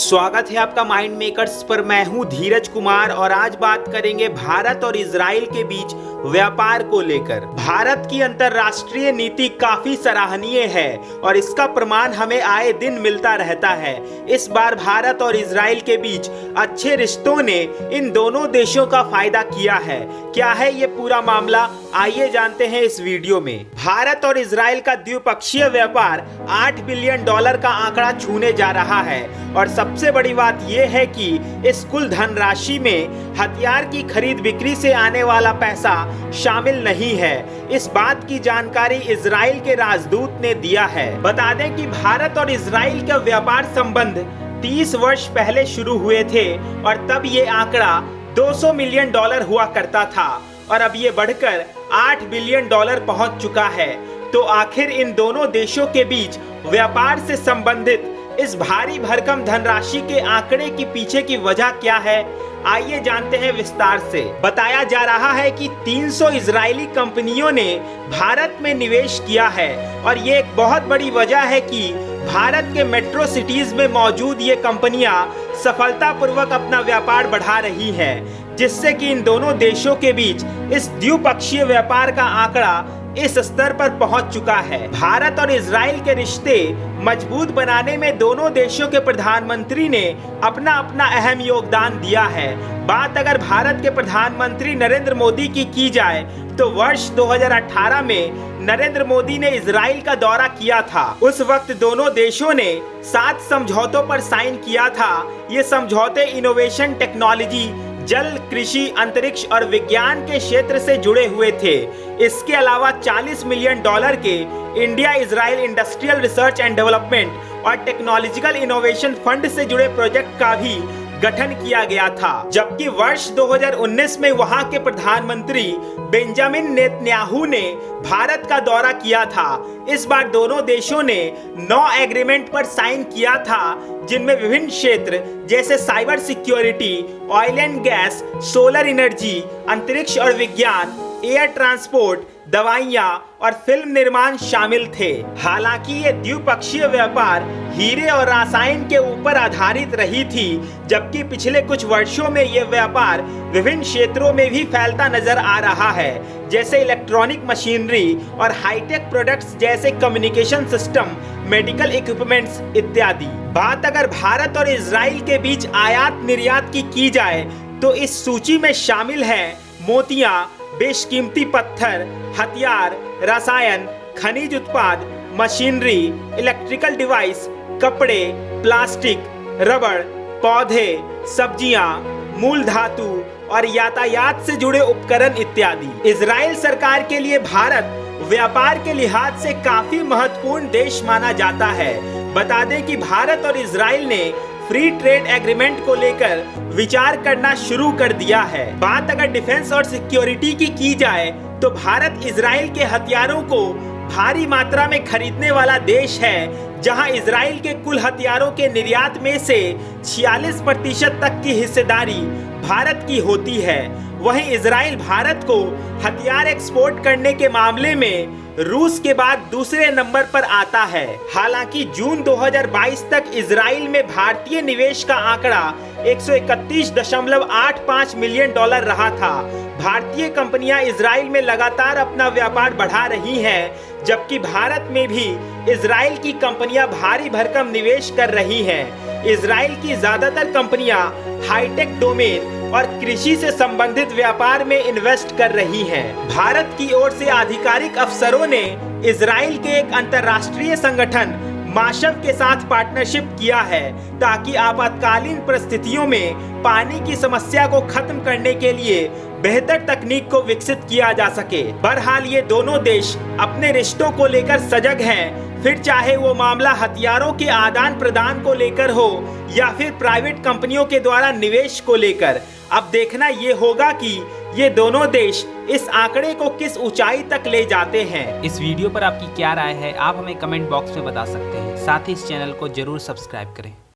स्वागत है आपका माइंड मेकर्स पर। मैं हूं धीरज कुमार और आज बात करेंगे भारत और इजराइल के बीच व्यापार को लेकर। भारत की अंतर्राष्ट्रीय नीति काफी सराहनीय है और इसका प्रमाण हमें आए दिन मिलता रहता है। इस बार भारत और इजराइल के बीच अच्छे रिश्तों ने इन दोनों देशों का फायदा किया है। क्या है ये पूरा मामला, आइए जानते हैं इस वीडियो में। भारत और इजराइल का द्विपक्षीय व्यापार $8 बिलियन का आंकड़ा छूने जा रहा है और सबसे बड़ी बात यह है कि इस कुल धनराशि में हथियार की खरीद बिक्री से आने वाला पैसा शामिल नहीं है। इस बात की जानकारी इजराइल के राजदूत ने दिया है। बता दें कि भारत और इजराइल का व्यापार संबंध 30 वर्ष पहले शुरू हुए थे और तब ये आंकड़ा $200 मिलियन हुआ करता था और अब ये बढ़कर $8 बिलियन पहुंच चुका है। तो आखिर इन दोनों देशों के बीच व्यापार से संबंधित इस भारी भरकम धनराशि के आंकड़े के पीछे की वजह क्या है, आइए जानते हैं विस्तार से। बताया जा रहा है कि 300 इजरायली कंपनियों ने भारत में निवेश किया है और ये एक बहुत बड़ी वजह है कि भारत के मेट्रो सिटीज में मौजूद ये कंपनियां सफलतापूर्वक अपना व्यापार बढ़ा रही हैं, जिससे कि इन दोनों देशों के बीच इस द्विपक्षीय व्यापार का आंकड़ा इस स्तर पर पहुंच चुका है। भारत और इजराइल के रिश्ते मजबूत बनाने में दोनों देशों के प्रधानमंत्री ने अपना अपना अहम योगदान दिया है। बात अगर भारत के प्रधानमंत्री नरेंद्र मोदी की जाए तो वर्ष 2018 में नरेंद्र मोदी ने इजराइल का दौरा किया था। उस वक्त दोनों देशों ने 7 समझौतों पर साइन किया था। ये समझौते इनोवेशन, टेक्नोलॉजी, जल, कृषि, अंतरिक्ष और विज्ञान के क्षेत्र से जुड़े हुए थे। इसके अलावा $40 मिलियन के India Israel industrial research and development और टेक्नोलॉजिकल इनोवेशन फंड से जुड़े प्रोजेक्ट का भी गठन किया गया था। जबकि वर्ष 2019 में वहां के प्रधानमंत्री बेंजामिन नेतन्याहू ने भारत का दौरा किया था। इस बार दोनों देशों ने 9 एग्रीमेंट पर साइन किया था, जिनमें विभिन्न क्षेत्र जैसे cyber security, oil and gas, solar energy, अंतरिक्ष और विज्ञान, एयर ट्रांसपोर्ट, दवाइयां और फिल्म निर्माण शामिल थे। हालांकि ये द्विपक्षीय व्यापार हीरे और रसायन के ऊपर आधारित रही थी, जबकि पिछले कुछ वर्षों में ये व्यापार विभिन्न क्षेत्रों में भी फैलता नजर आ रहा है, जैसे इलेक्ट्रॉनिक मशीनरी और हाईटेक प्रोडक्ट्स जैसे कम्युनिकेशन सिस्टम, मेडिकल इक्विपमेंट्स इत्यादि। बात अगर भारत और इजराइल के बीच आयात निर्यात की जाए तो इस सूची में शामिल है मोतियां, बेशकीमती पत्थर, हथियार, रसायन, खनिज उत्पाद, मशीनरी, इलेक्ट्रिकल डिवाइस, कपड़े, प्लास्टिक, रबड़, पौधे, सब्जियां, मूल धातु और यातायात से जुड़े उपकरण इत्यादि। इजराइल सरकार के लिए भारत व्यापार के लिहाज से काफी महत्वपूर्ण देश माना जाता है। बता दें कि भारत और इजराइल ने फ्री ट्रेड एग्रीमेंट को लेकर विचार करना शुरू कर दिया है। बात अगर डिफेंस और सिक्योरिटी की जाए तो भारत इजराइल के हथियारों को भारी मात्रा में खरीदने वाला देश है, जहां इजराइल के कुल हथियारों के निर्यात में से 46% तक की हिस्सेदारी भारत की होती है। वहीं इजराइल भारत को हथियार एक्सपोर्ट करने के मामले में रूस के बाद दूसरे नंबर पर आता है। हालांकि जून 2022 तक इजराइल में भारतीय निवेश का आंकड़ा $131.85 मिलियन रहा था। भारतीय कंपनियां इजराइल में लगातार अपना व्यापार बढ़ा रही हैं, जबकि भारत में भी इजराइल की कंपनियां भारी भरकम निवेश कर रही हैं। इजराइल की ज्यादातर कंपनियां हाईटेक डोमेन और कृषि से संबंधित व्यापार में इन्वेस्ट कर रही हैं। भारत की ओर से आधिकारिक अफसरों ने इजराइल के एक अंतर्राष्ट्रीय संगठन माशव के साथ पार्टनरशिप किया है, ताकि आपातकालीन परिस्थितियों में पानी की समस्या को खत्म करने के लिए बेहतर तकनीक को विकसित किया जा सके। बहरहाल ये दोनों देश अपने रिश्तों को लेकर सजग हैं, फिर चाहे वो मामला हथियारों के आदान प्रदान को लेकर हो या फिर प्राइवेट कंपनियों के द्वारा निवेश को लेकर। अब देखना ये होगा कि ये दोनों देश इस आंकड़े को किस ऊंचाई तक ले जाते हैं। इस वीडियो पर आपकी क्या राय है, आप हमें कमेंट बॉक्स में बता सकते हैं। साथ ही इस चैनल को जरूर सब्सक्राइब करें।